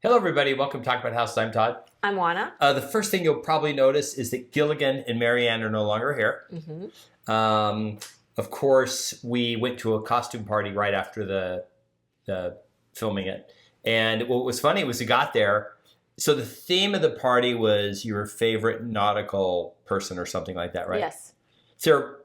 Hello, everybody. Welcome to Talk About House. I'm Todd. I'm Juana. The first thing you'll probably notice is that Gilligan and Marianne are no longer here. Of course, we went to a costume party right after the filming it. And what was funny was we got there. So the theme of the party was your favorite nautical person or something like that, right? Yes. So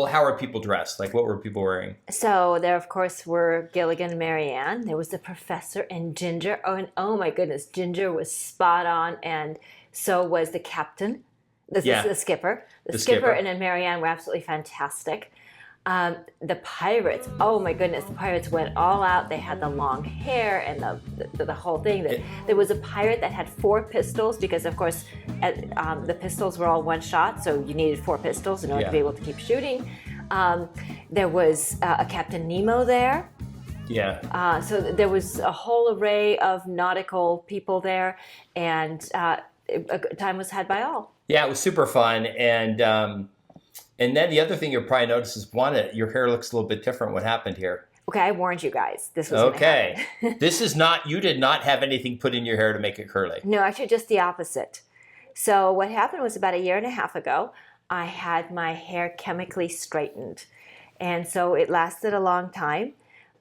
how are people dressed? Like, what were people wearing? So there, of course, were Gilligan and Marianne. There was the professor and Ginger. Oh, and oh my goodness, Ginger was spot on, and so was the captain, the skipper. The skipper and then Marianne were absolutely fantastic. The pirates, oh my goodness, the pirates went all out. They had the long hair and the whole thing. There was a pirate that had 4 pistols because, of course, the pistols were all one shot, so you needed 4 pistols in order to be able to keep shooting. There was a Captain Nemo there. Yeah. So there was a whole array of nautical people there, and a good time was had by all. Yeah, it was super fun. And then the other thing you'll probably notice is, your hair looks a little bit different. What happened here? Okay, I warned you guys. This was okay. This is not, you did not have anything put in your hair to make it curly. No, actually just the opposite. So what happened was about 1.5 years ago, I had my hair chemically straightened. And so it lasted a long time.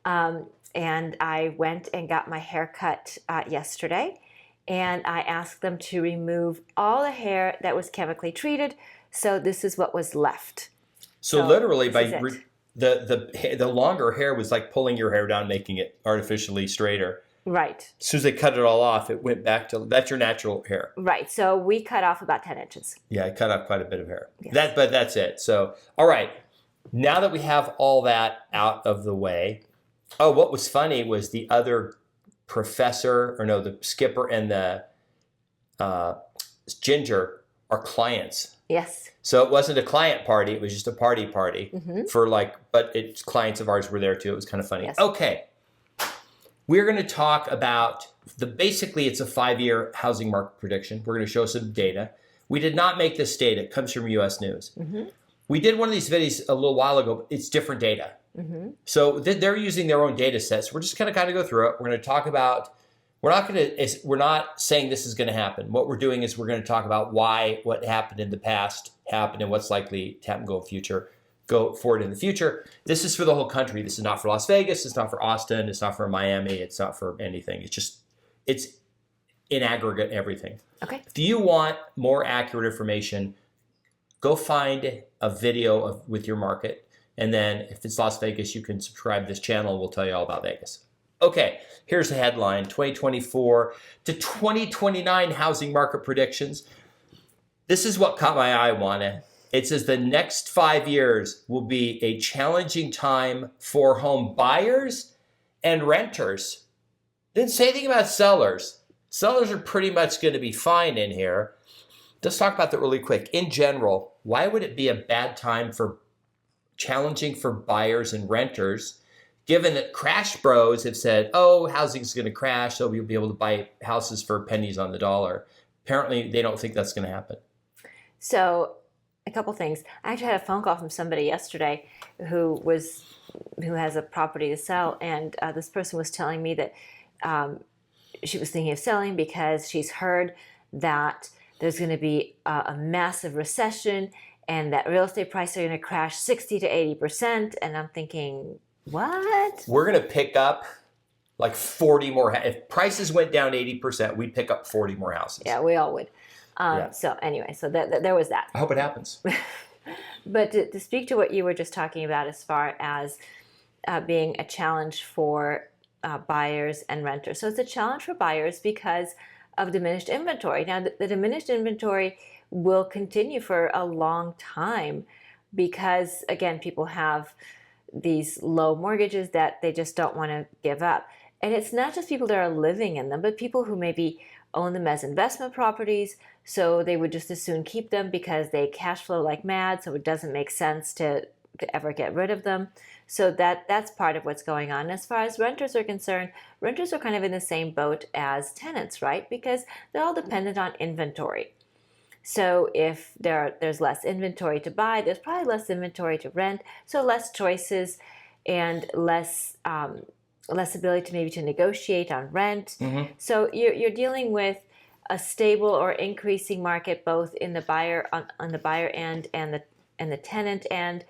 And I went and got my hair cut yesterday. And I asked them to remove all the hair that was chemically treated. So this is what was left. So literally, the longer hair was like pulling your hair down, making it artificially straighter. Right. As soon as they cut it all off, it went back to, that's your natural hair. Right. So we cut off about 10 inches. Yeah, I cut off quite a bit of hair. Yes. But that's it. So, all right. Now that we have all that out of the way, what was funny was the other the skipper and the Ginger are clients. Yes. So it wasn't a client party; it was just a party but it's clients of ours were there too. It was kind of funny. Yes. Okay, we're going to talk about basically it's a 5-year housing market prediction. We're going to show some data. We did not make this data; it comes from U.S. News. We did one of these videos a little while ago. But it's different data. So they're using their own data sets. We're just going to kind of go through it. We're going to talk about. We're not saying this is going to happen. What we're doing is we're going to talk about why what happened in the past happened and what's likely to happen go forward in the future. This is for the whole country. This is not for Las Vegas. It's not for Austin. It's not for Miami. It's not for anything. It's in aggregate everything. Okay. If you want more accurate information, go find a video with your market. And then if it's Las Vegas, you can subscribe to this channel. We'll tell you all about Vegas. Okay, here's the headline, 2024 to 2029 housing market predictions. This is what caught my eye, Juana. It says the next 5 years will be a challenging time for home buyers and renters. Didn't say anything about sellers. Sellers are pretty much going to be fine in here. Let's talk about that really quick. In general, why would it be a bad time challenging for buyers and renters? Given that Crash Bros have said, housing's going to crash, so you'll be able to buy houses for pennies on the dollar. Apparently, they don't think that's going to happen. So, a couple things. I actually had a phone call from somebody yesterday who has a property to sell, and this person was telling me that she was thinking of selling because she's heard that there's going to be a massive recession and that real estate prices are going to crash 60 to 80%. And I'm thinking, what? We're going to pick up like 40 more. If prices went down 80%, we'd pick up 40 more houses. Yeah, we all would. So anyway, so there was that. I hope it happens. But to speak to what you were just talking about as far as being a challenge for buyers and renters. So it's a challenge for buyers because of diminished inventory. Now, the diminished inventory will continue for a long time because, again, people have these low mortgages that they just don't want to give up. And it's not just people that are living in them, but people who maybe own them as investment properties, so they would just as soon keep them because they cash flow like mad, so it doesn't make sense to ever get rid of them. So that's part of what's going on. As far as renters are concerned, renters are kind of in the same boat as tenants, right? Because they're all dependent on inventory. So if there's less inventory to buy, there's probably less inventory to rent, so less choices and less less ability to maybe to negotiate on rent. Mm-hmm. So you're dealing with a stable or increasing market both in the buyer on the buyer end and the tenant end,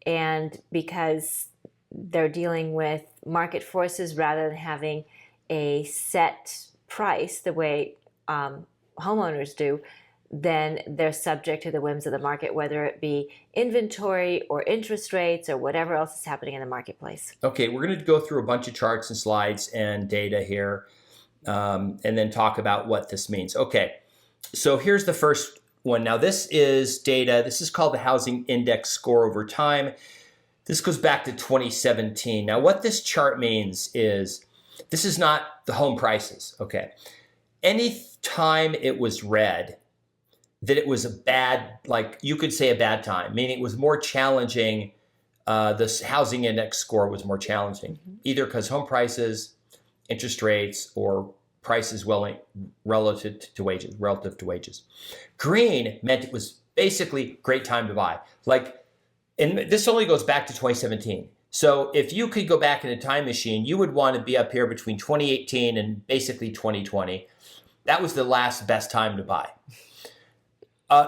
and because they're dealing with market forces rather than having a set price the way homeowners do, then they're subject to the whims of the market, whether it be inventory or interest rates or whatever else is happening in the marketplace. Okay, we're going to go through a bunch of charts and slides and data here, and then talk about what this means. Okay, so here's the first one. Now this is data. This is called the Housing Index Score over time. This goes back to 2017. Now what this chart means is this is not the home prices, okay? Any time it was red, that it was a bad, like you could say a bad time, meaning it was more challenging. This housing index score was more challenging, either because home prices, interest rates, or prices relative to wages. Green meant it was basically great time to buy. And this only goes back to 2017. So if you could go back in a time machine, you would want to be up here between 2018 and basically 2020. That was the last best time to buy.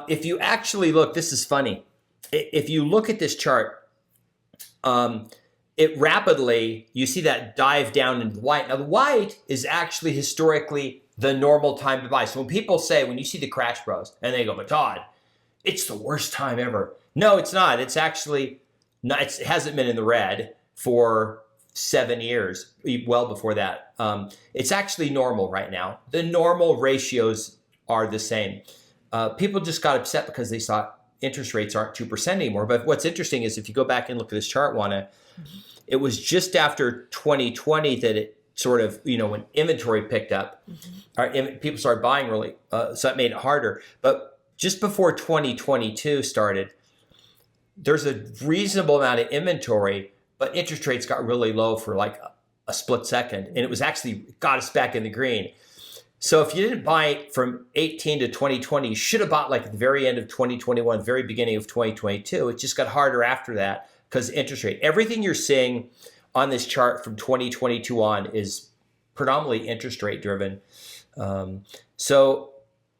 If you actually look, this is funny. If you look at this chart, it rapidly, you see that dive down into the white. Now the white is actually historically the normal time to buy. So when people say, when you see the Crash Bros, and they go, but Todd, it's the worst time ever. No, it's not. It's actually not. It hasn't been in the red for 7 years, well before that. It's actually normal right now. The normal ratios are the same. People just got upset because they saw interest rates aren't 2% anymore. But what's interesting is if you go back and look at this chart, Juana, it was just after 2020 that it sort of, when inventory picked up, people started buying really, so that made it harder. But just before 2022 started, there's a reasonable amount of inventory, but interest rates got really low for like a split second. And it was actually got us back in the green. So if you didn't buy it from 18 to 2020, you should have bought like at the very end of 2021, very beginning of 2022. It just got harder after that because interest rate. Everything you're seeing on this chart from 2022 on is predominantly interest rate driven. So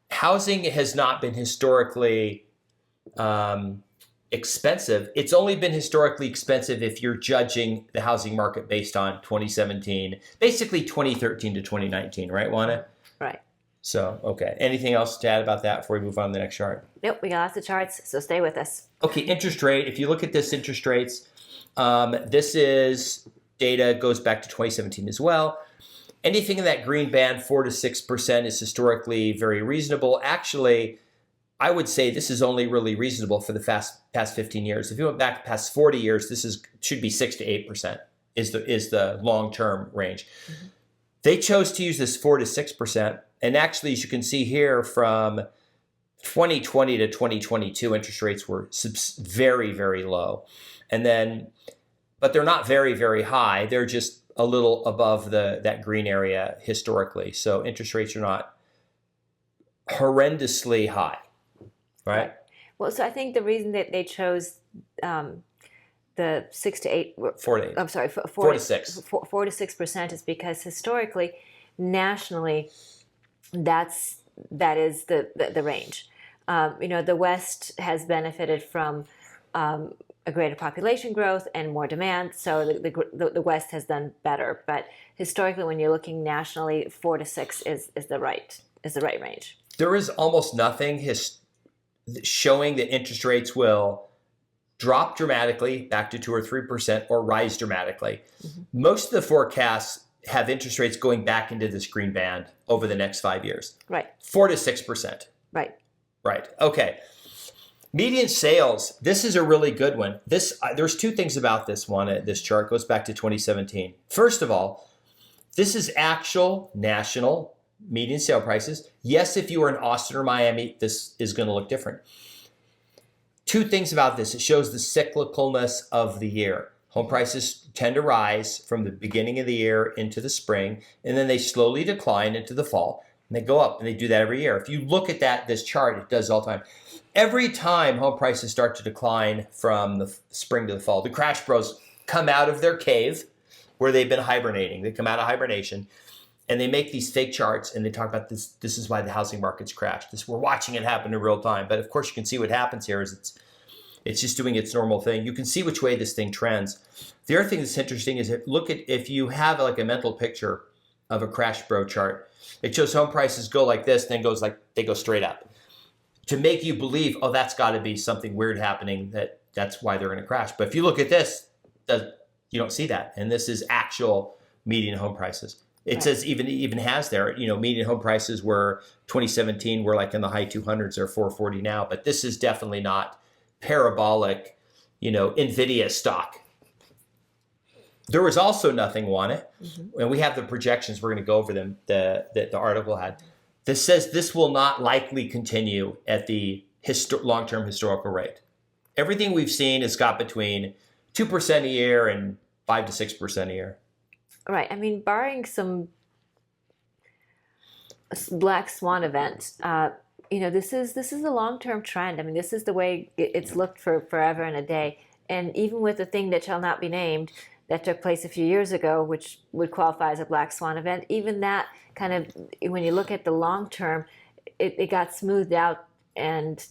housing has not been historically expensive. It's only been historically expensive if you're judging the housing market based on 2017, basically 2013 to 2019, right, Juana? Right. So, okay. Anything else to add about that before we move on to the next chart? Nope, we got lots of charts, so stay with us. Okay, interest rate. If you look at this interest rates, this is data goes back to 2017 as well. Anything in that green band, 4 to 6%, is historically very reasonable. Actually, I would say this is only really reasonable for the past 15 years. If you went back past 40 years, should be 6 to 8% is the long-term range. Mm-hmm. They chose to use this 4 to 6%. And actually, as you can see here, from 2020 to 2022, interest rates were very, very low. But they're not very, very high. They're just a little above that green area historically. So interest rates are not horrendously high, right? Well, so I think the reason that they chose the 6 to 8, 4 to 8. I'm sorry, 4 to 6. 4 to 6% is because historically, nationally, that is the range. The West has benefited from a greater population growth and more demand, so the West has done better. But historically, when you're looking nationally, 4 to 6 is the right range. There is almost nothing showing that interest rates will drop dramatically back to 2 or 3% or rise dramatically. Mm-hmm. Most of the forecasts have interest rates going back into this green band over the next 5 years. Right. 4 to 6%. Right. Right. Okay. Median sales. This is a really good one. There's two things about this one. This chart goes back to 2017. First of all, this is actual national median sale prices. Yes, if you are in Austin or Miami, this is going to look different. Two things about this. It shows the cyclicalness of the year. Home prices tend to rise from the beginning of the year into the spring, and then they slowly decline into the fall, and they go up, and they do that every year. If you look at this chart, it does all the time. Every time home prices start to decline from the spring to the fall, the Crash Bros come out of their cave, where they've been hibernating. They come out of hibernation and they make these fake charts and they talk about this. This is why the housing market's crashed. We're watching it happen in real time. But of course, you can see what happens here is it's just doing its normal thing. You can see which way this thing trends. The other thing that's interesting is if you have like a mental picture of a crash bro chart, it shows home prices go like this, then they go straight up to make you believe, oh, that's got to be something weird happening. That's why they're going to crash. But if you look at this, you don't see that. And this is actual median home prices. It right. says even has there, median home prices were 2017 were like in the high 200s or 440 now. But this is definitely not parabolic, NVIDIA stock. There was also nothing on it. Mm-hmm. And we have the projections. We're going to go over them that the article had. This says this will not likely continue at the long-term historical rate. Everything we've seen has got between 2% a year and 5 to 6% a year. Right. I mean, barring some black swan event, this is a long-term trend. I mean, this is the way it's looked for forever and a day. And even with the thing that shall not be named that took place a few years ago, which would qualify as a black swan event, even that kind of, when you look at the long term, it got smoothed out and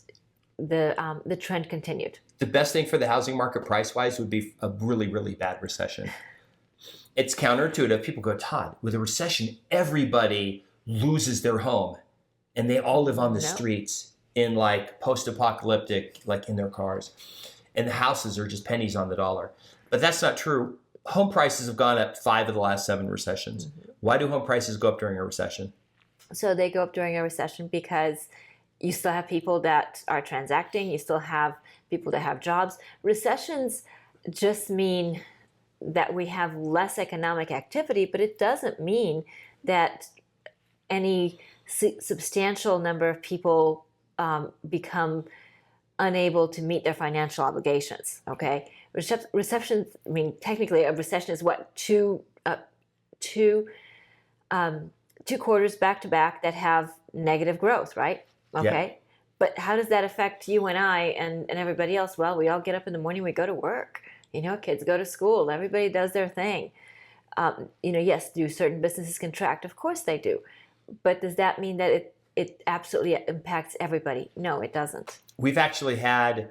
the trend continued. The best thing for the housing market price-wise would be a really, really bad recession. It's counterintuitive. People go, Todd, with a recession, everybody loses their home and they all live on the streets in like post-apocalyptic, like in their cars. And the houses are just pennies on the dollar. But that's not true. Home prices have gone up 5 of the last 7 recessions. Mm-hmm. Why do home prices go up during a recession? So they go up during a recession because you still have people that are transacting. You still have people that have jobs. Recessions just mean that we have less economic activity, but it doesn't mean that any substantial number of people become unable to meet their financial obligations, okay? Recessions, I mean, technically a recession is what, two quarters back to back that have negative growth, right? Okay. Yeah. But how does that affect you and I and everybody else? Well, we all get up in the morning, we go to work, kids go to school, everybody does their thing. Yes, do certain businesses contract? Of course they do. But does that mean that it absolutely impacts everybody? No, it doesn't. We've actually had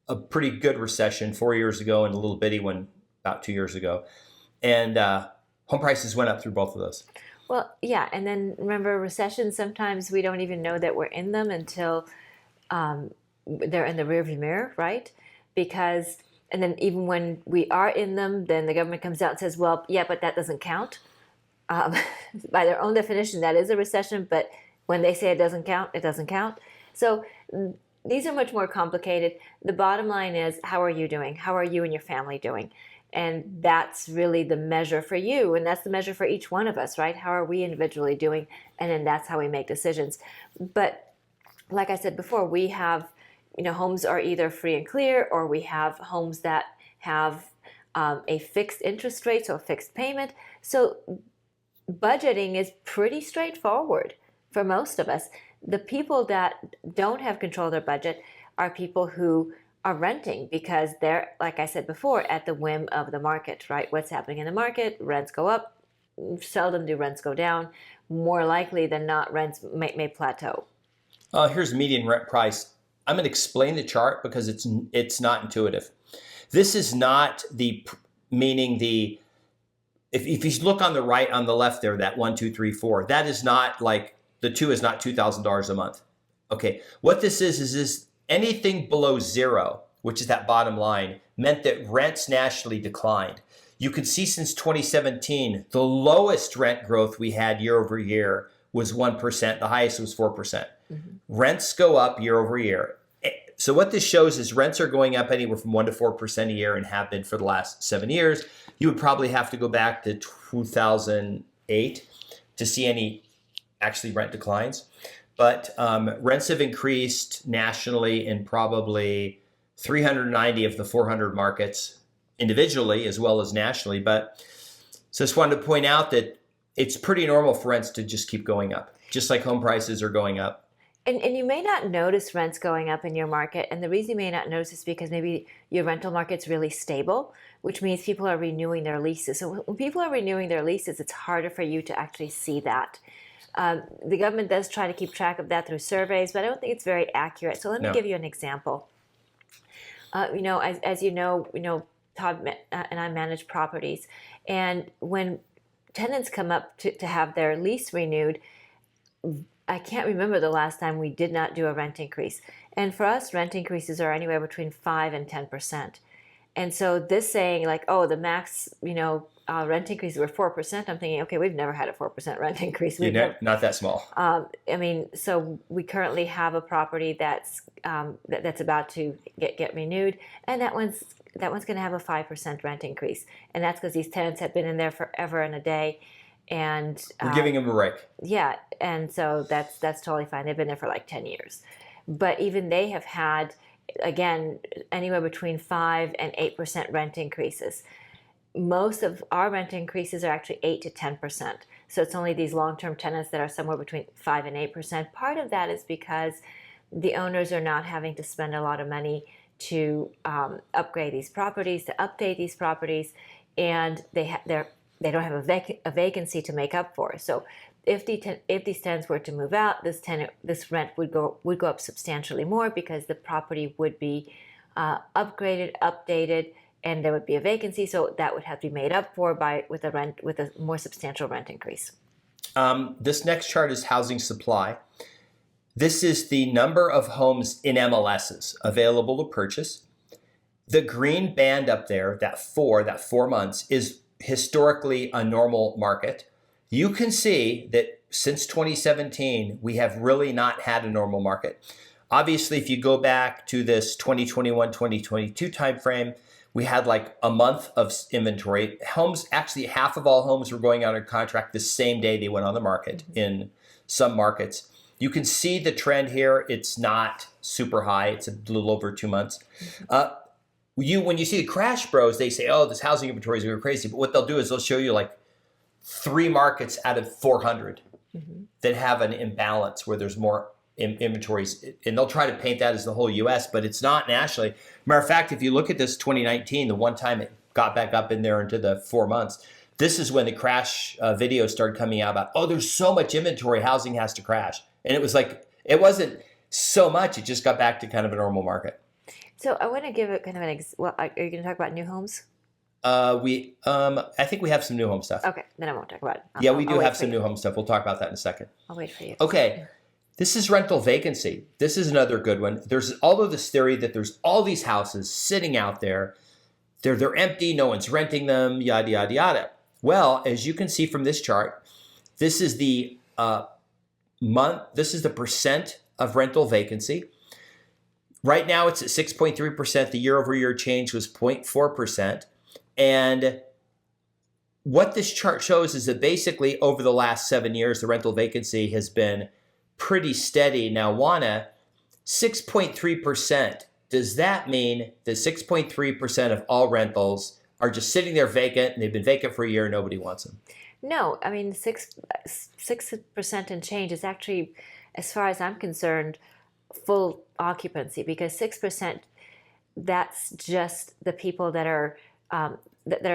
a pretty good recession 4 years ago and a little bitty one about 2 years ago. And home prices went up through both of those. Well, yeah. And then remember, recessions, sometimes we don't even know that we're in them until they're in the rearview mirror, right? And then even when we are in them, then the government comes out and says, well, yeah, but that doesn't count. By their own definition, that is a recession. But when they say it doesn't count, it doesn't count. So these are much more complicated. The bottom line is, how are you doing? How are you and your family doing? And that's really the measure for you. And that's the measure for each one of us, right? How are we individually doing? And then that's how we make decisions. But like I said before, we have, homes are either free and clear, or we have homes that have a fixed interest rate, so a fixed payment. So budgeting is pretty straightforward for most of us. The people that don't have control of their budget are people who are renting because they're, like I said before, at the whim of the market, right? What's happening in the market? Rents go up. Seldom do rents go down. More likely than not, rents may plateau. Here's median rent price. I'm going to explain the chart because it's not intuitive. This is not if you look on the right, on the left there, that 1, 2, 3, 4, that is not like, the 2 is not $2,000 a month. Okay, what this is anything below 0, which is that bottom line, meant that rents nationally declined. You can see since 2017, the lowest rent growth we had year over year was 1%. The highest was 4%. Mm-hmm. Rents go up year over year. So what this shows is rents are going up anywhere from 1 to 4% a year and have been for the last 7 years. You would probably have to go back to 2008 to see any actually rent declines. But rents have increased nationally in probably 390 of the 400 markets individually as well as nationally. But so I just wanted to point out that it's pretty normal for rents to just keep going up, just like home prices are going up. And you may not notice rents going up in your market. And the reason you may not notice is because maybe your rental market's really stable, which means people are renewing their leases. So when people are renewing their leases, it's harder for you to actually see that. The government does try to keep track of that through surveys, but I don't think it's very accurate. So let me No. give you an example. As you know, Todd and I manage properties, and when tenants come up to have their lease renewed, I can't remember the last time we did not do a rent increase. And for us, rent increases are anywhere between 5 and 10%. And so this saying like, oh, the max, rent increases were 4%. I'm thinking, okay, we've never had a 4% rent increase. Not that small. So we currently have a property that's about to get renewed, and that one's going to have a 5% rent increase, and that's because these tenants have been in there forever and a day, and we're giving them a break. Yeah, and so that's totally fine. They've been there for like 10 years, but even they have had, again, anywhere between 5 and 8% rent increases. Most of our rent increases are actually 8 to 10%. So it's only these long-term tenants that are somewhere between 5 and 8%. Part of that is because the owners are not having to spend a lot of money to upgrade these properties, to update these properties, and they don't have a vacancy to make up for. So if these tenants were to move out, this rent would go up substantially more because the property would be upgraded, updated, and there would be a vacancy. So that would have to be made up for with a more substantial rent increase. This next chart is housing supply. This is the number of homes in MLSs available to purchase. The green band up there, that 4 months, is historically a normal market. You can see that since 2017, we have really not had a normal market. Obviously, if you go back to this 2021, 2022 timeframe, we had like a month of inventory. Homes, actually half of all homes were going under contract the same day they went on the market in some markets. You can see the trend here. It's not super high. It's a little over 2 months. When you see the Crash Bros, they say, oh, this housing inventory is going crazy. But what they'll do is they'll show you like 3 markets out of 400 that have an imbalance where there's more inventories. And they'll try to paint that as the whole U.S., but it's not nationally. Matter of fact, if you look at this 2019, the one time it got back up in there into the 4 months, this is when the crash videos started coming out about, oh, there's so much inventory, housing has to crash. And it was like, it wasn't so much. It just got back to kind of a normal market. So I want to give it kind of are you going to talk about new homes? I think we have some new home stuff. Okay, then I won't talk about it. Yeah, we do have some new home stuff. We'll talk about that in a second. I'll wait for you. Okay. This is rental vacancy. This is another good one. There's this theory that there's all these houses sitting out there. They're empty. No one's renting them, yada, yada, yada. Well, as you can see from this chart, this is the this is the percent of rental vacancy. Right now it's at 6.3%. The year over year change was 0.4%. And what this chart shows is that basically over the last 7 years, the rental vacancy has been pretty steady. Now, Juana, 6.3%. Does that mean that 6.3% of all rentals are just sitting there vacant and they've been vacant for a year and nobody wants them? No, I mean 6% and change is actually, as far as I'm concerned, full occupancy, because 6%, that's just the people that are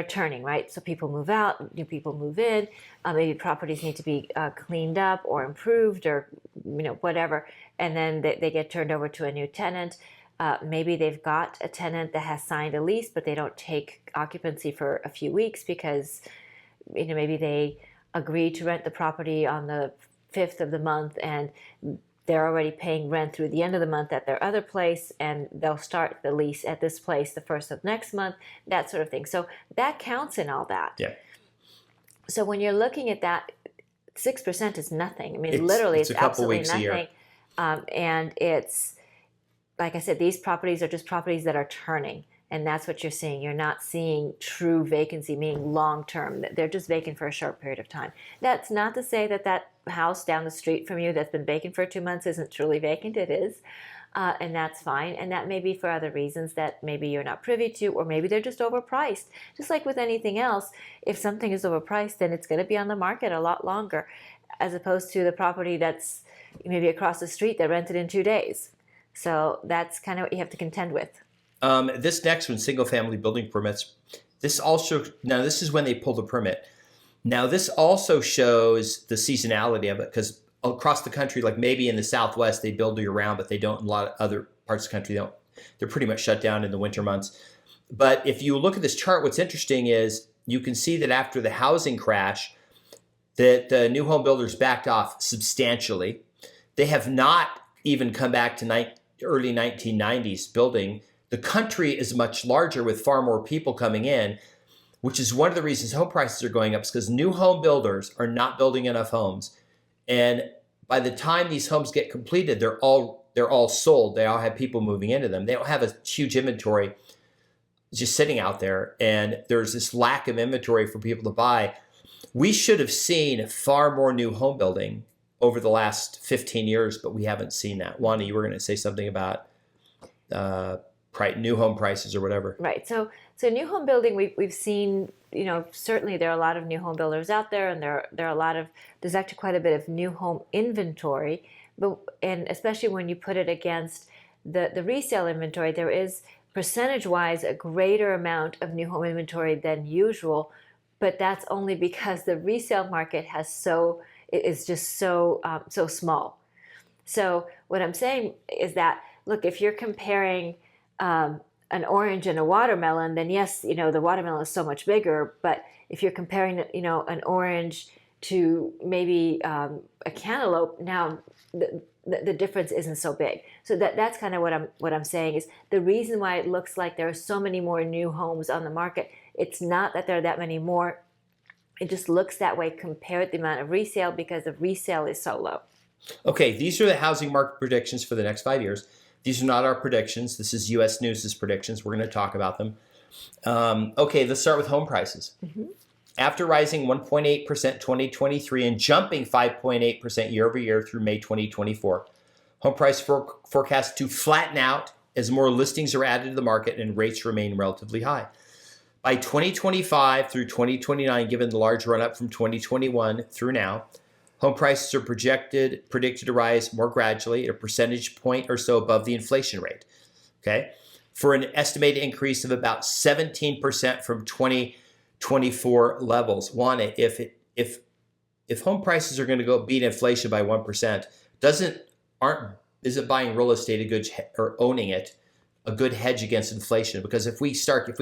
turning, right? So people move out, new people move in. Maybe properties need to be cleaned up or improved or whatever, and then they get turned over to a new tenant. Maybe they've got a tenant that has signed a lease, but they don't take occupancy for a few weeks because maybe they agreed to rent the property on the 5th of the month and they're already paying rent through the end of the month at their other place, and they'll start the lease at this place the 1st of next month, that sort of thing. So that counts in all that. Yeah. So when you're looking at that, 6% is nothing. I mean, literally, it's absolutely nothing. And it's, like I said, these properties are just properties that are turning. And that's what you're seeing. You're not seeing true vacancy, meaning long-term. They're just vacant for a short period of time. That's not to say that that house down the street from you that's been vacant for 2 months isn't truly vacant. It is. And that's fine. And that may be for other reasons that maybe you're not privy to, or maybe they're just overpriced. Just like with anything else, if something is overpriced, then it's going to be on the market a lot longer. as opposed to the property that's maybe across the street that rented in 2 days. So that's kind of what you have to contend with. This next one, single family building permits. This is when they pull the permit. Now this also shows the seasonality of it, because across the country, like maybe in the Southwest, they build year round, but they don't in a lot of other parts of the country. They're pretty much shut down in the winter months. But if you look at this chart, what's interesting is you can see that after the housing crash, that the new home builders backed off substantially. They have not even come back to early 1990s building. The country is much larger with far more people coming in, which is one of the reasons home prices are going up, is because new home builders are not building enough homes. And by the time these homes get completed, they're all sold. They all have people moving into them. They don't have a huge inventory just sitting out there. And there's this lack of inventory for people to buy. We should have seen far more new home building over the last 15 years, but we haven't seen that. Wanda, you were going to say something about new home prices or whatever. Right. So new home building, we've seen, certainly there are a lot of new home builders out there, and there's actually quite a bit of new home inventory, and especially when you put it against the resale inventory, there is percentage-wise a greater amount of new home inventory than usual, but that's only because the resale market is just so small. So what I'm saying is that, look, if you're comparing an orange and a watermelon, then yes, the watermelon is so much bigger. But if you're comparing, an orange to maybe a cantaloupe, now the difference isn't so big. So that's kind of what I'm saying is the reason why it looks like there are so many more new homes on the market. It's not that there are that many more. It just looks that way compared to the amount of resale, because the resale is so low. Okay, these are the housing market predictions for the next 5 years. These are not our predictions. This is U.S. News' predictions. We're going to talk about them. Okay, let's start with home prices. Mm-hmm. After rising 1.8% 2023 and jumping 5.8% year over year through May 2024, home price forecast to flatten out as more listings are added to the market and rates remain relatively high. By 2025 through 2029, given the large run-up from 2021 through now, home prices are predicted to rise more gradually at a percentage point or so above the inflation rate, okay, for an estimated increase of about 17% from 2024 levels. If home prices are going to go beat inflation by 1%, isn't buying real estate a good or owning it a good hedge against inflation? Because if we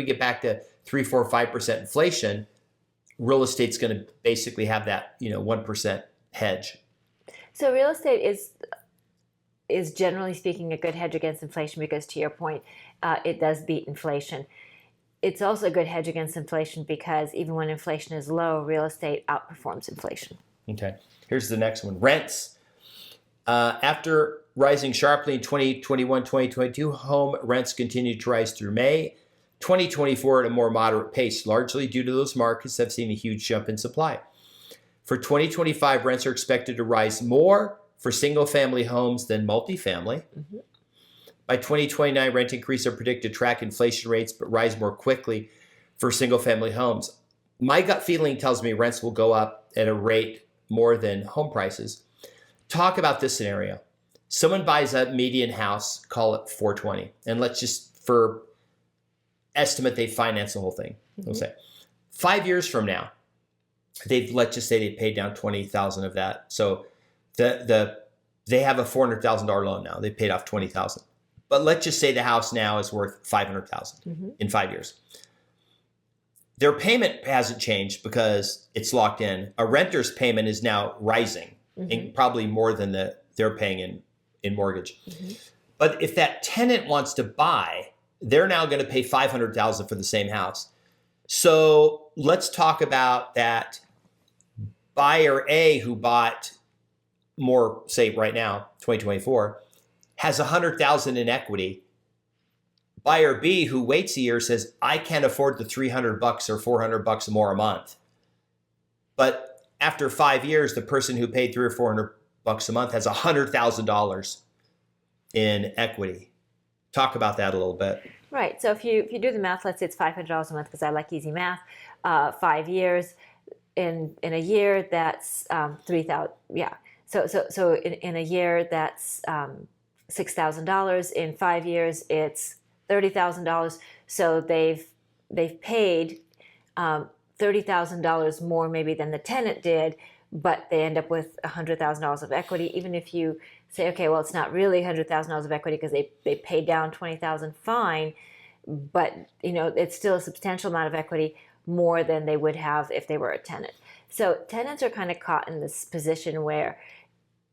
get back to 3, 4, 5% inflation, real estate's going to basically have that 1% hedge. So real estate is generally speaking a good hedge against inflation, because to your point, it does beat inflation. It's also a good hedge against inflation because even when inflation is low, real estate outperforms inflation. Okay, here's the next one. Rents. After rising sharply in 2021, 2022, home rents continued to rise through May 2024 at a more moderate pace, largely due to those markets that have seen a huge jump in supply. For 2025, rents are expected to rise more for single-family homes than multifamily. Mm-hmm. By 2029, rent increases are predicted to track inflation rates but rise more quickly for single-family homes. My gut feeling tells me rents will go up at a rate more than home prices. Talk about this scenario. Someone buys a median house, call it $420,000, and let's just, for estimate, they finance the whole thing. Mm-hmm. We'll say 5 years from now, let's just say they paid down $20,000 of that. So they have a $400,000 loan now. They paid off $20,000. But let's just say the house now is worth $500,000 mm-hmm. in 5 years. Their payment hasn't changed because it's locked in. A renter's payment is now rising, mm-hmm. and probably more than they're paying in mortgage. Mm-hmm. But if that tenant wants to buy, they're now going to pay $500,000 for the same house. So let's talk about that buyer A who bought more, say right now, 2024, has $100,000 in equity. Buyer B who waits a year says, I can't afford the $300 or $400 more a month. But after 5 years, the person who paid $300 or $400 a month has $100,000 in equity. Talk about that a little bit. Right. So if you do the math, let's say it's $500 a month, because I like easy math. 5 years, in a year that's 3,000. Yeah. So in a year that's $6,000. In 5 years, it's $30,000. So they've paid $30,000 more maybe than the tenant did, but they end up with $100,000 of equity. Even if you say, okay, well, it's not really $100,000 of equity because they paid down $20,000, fine, but it's still a substantial amount of equity, more than they would have if they were a tenant. So tenants are kind of caught in this position where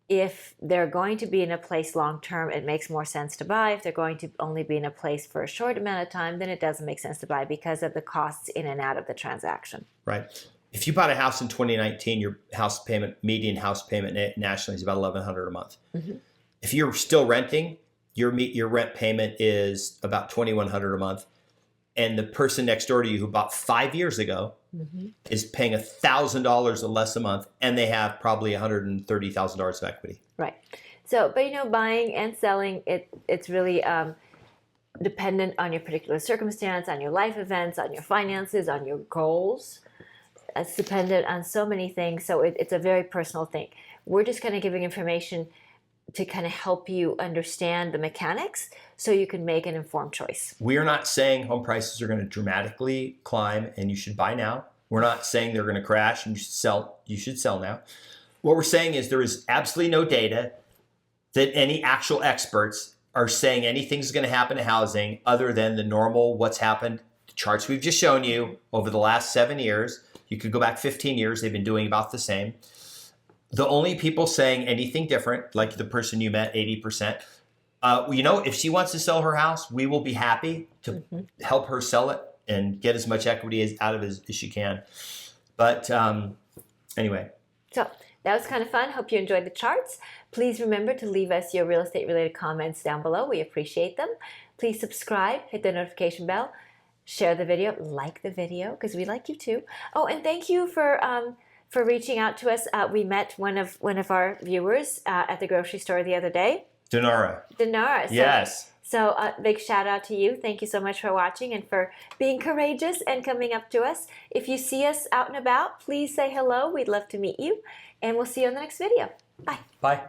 if they're going to be in a place long term, it makes more sense to buy. If they're going to only be in a place for a short amount of time, then it doesn't make sense to buy because of the costs in and out of the transaction. Right. If you bought a house in 2019, your median house payment nationally is about $1,100 a month. Mm-hmm. If you're still renting, your rent payment is about $2,100 a month. And the person next door to you who bought 5 years ago is paying $1,000 or less a month, and they have probably $130,000 of equity. Right. So, but buying and selling, it's really dependent on your particular circumstance, on your life events, on your finances, on your goals. It's dependent on so many things. So it's a very personal thing. We're just kind of giving information to kind of help you understand the mechanics so you can make an informed choice. We are not saying home prices are going to dramatically climb and you should buy now. We're not saying they're going to crash and you should sell now. What we're saying is there is absolutely no data that any actual experts are saying anything's going to happen to housing other than the normal what's happened. The charts we've just shown you over the last 7 years, you could go back 15 years, they've been doing about the same. The only people saying anything different, like the person you met, 80%, if she wants to sell her house, we will be happy to help her sell it and get as much equity out of it as she can. But anyway. So that was kind of fun. Hope you enjoyed the charts. Please remember to leave us your real estate related comments down below. We appreciate them. Please subscribe, hit the notification bell, share the video, like the video, because we like you too. Oh, and thank you for reaching out to us. We met one of our viewers at the grocery store the other day. Denara. Yes. So big shout out to you. Thank you so much for watching and for being courageous and coming up to us. If you see us out and about, please say hello. We'd love to meet you. And we'll see you on the next video. Bye. Bye.